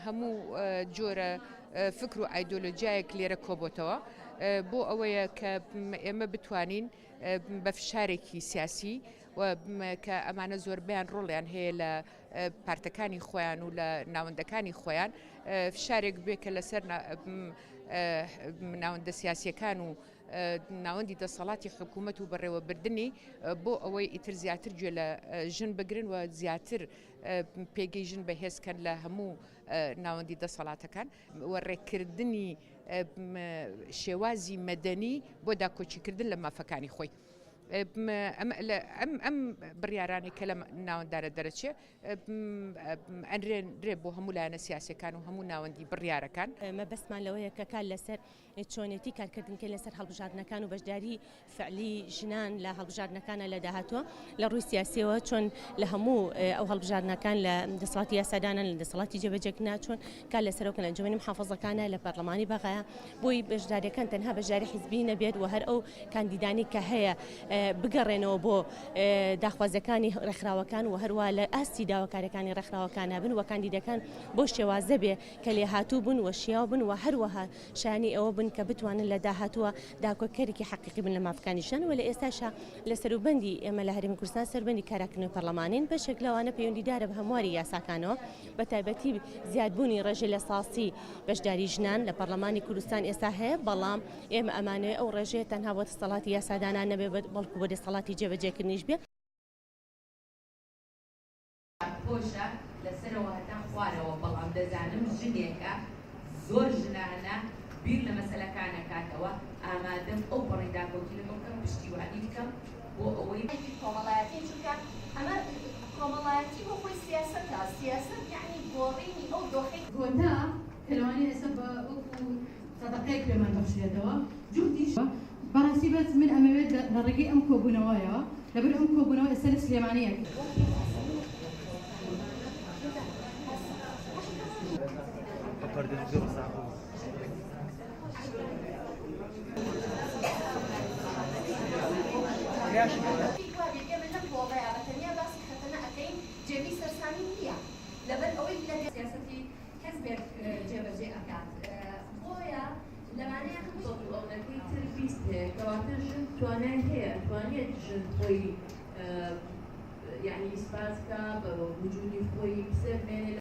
هەموو جۆرە فکر و ئایدۆلۆژیایەک لێرە کۆبۆتەوە بۆ ئەوەیە کە ئێمە بتوانین بە فشارێکی سیاسی کە ئەمانە زۆربیان ڕۆڵیان هەیە لە پارتەکانی خۆیان و لە ناوەندەکانی خۆیان فشارێک بێ کە لەسەر ناوەندە سیاسیەکان و ناوەندی دەسەڵاتی حکوومەت و بەڕێوەبردننی بۆ ئەوەی ئیتر زیاتر گوێ لە ژن بگرن و زیاتر پێگەی ژن بەهێزکەن لە هەموو ناوەندی دەسەڵاتەکان و ڕێککردنی شێوازی مەدەنی بۆ داکۆچیکردن لە مافەکانی خۆی. ئەم بڕیارانی کە لە ناوەندارە دەرەچێ ئەنرێ بۆ هەموو لایەنە سیاسەکان و هەموو ناوەندی بڕیارەکان. مەبەستمان لەوەیە کە کار لەسەر چۆنێتی کارکردنکە لەسەر هەڵبژاردنەکان و بەشداری فعلی ژنان لە هەڵبژاردنەکانە لە داهاتوە لە ڕووی سیاسیەوە چۆن لە هەموو ئەو هەڵبژاردنەکان لە دەسەڵاتی یاسادانان لە دەسەڵاتی جێبەجێکردنا چۆن کار لەسەرەوەکەن ئەنجومەنی محافەزەکانە لە پەرلەمانی بەغایە بۆی بەشداریەکان تەنها بەشداری حیزبی نەبێت و هەر ئەو کاندیدانی کە هەیە بگەڕێنەوە بۆ داخوازەکانی ڕێکخراوەکان و هەروە لە ئاستی داواکاریەکانی ڕێکخراوەکانە بن و کاندیدەکان بۆ شێوازە بێ کە لێ هاتوو بن و شیاو بن و هەروەها شانی ئەوە بن کە بتوانن لە داهاتووە داکۆکەرێکی حەقیقی بن لە مافەکانی ژن و لە ئێستاشە لە سەروبەندی ئێمە لە هەرێمی کوردستان سەربەندی کاراکردنەوەی پەرلەمانین بەشێک لەوانە پەیوەندیدارە بە هەمواری یاساکانەوە بە تایبەتی زیادبوونی ڕێژەی لە ساسی بەشداری ژنان لە پەرلەمانی کوردستان ئێستا هەیە بەڵام ئێمە ئەمانەیە ئەو ڕێژەیە تەنها بۆ دەسەڵاتی یاسادانان نەبێ بەڵکو بۆ دەسەڵاتی جێبەجێکردنیش بێ. خۆشە لەسەرەوە هەتا خوارەوە بەڵام دەزانم ژنێکە زۆر ژنانە بیر لە مەسەلەکانە کاتەوە ئامادەم ئەو بەڕێ داکۆکیلەکە بکەم پشتیوانی بکەم بۆ ئەوەی کۆمەڵایەتی چونکە ئەمە کۆمەڵایەتی بۆ خۆی سیاسەتە سیاسەت یعنی گۆڕینی ئەو دۆخەی گۆتا کەلوانی ئێستا بە وەکو سەدەقەیەک پێمان بەخشێتەوە جوتیش بەڕاستی بەس من ئەمەوێت لە ڕێگەی ئەم کۆبوونەوەیەوە لەبەر ئەم کۆبوونەوە ئێستا لە سلێمانیەک جێبی سەرسانی نییە لەبەر ئەوەی لە سیاسەتی کەسێک جێبەجێ ئەکات بۆیە لەمانەیە ئەوەکەی تر بیست هەیە کەواتە ژن توانای هەیە توانێت ژن خۆی یعنی ئیسپاسکە بە وجودی خۆی بسەرمێنێت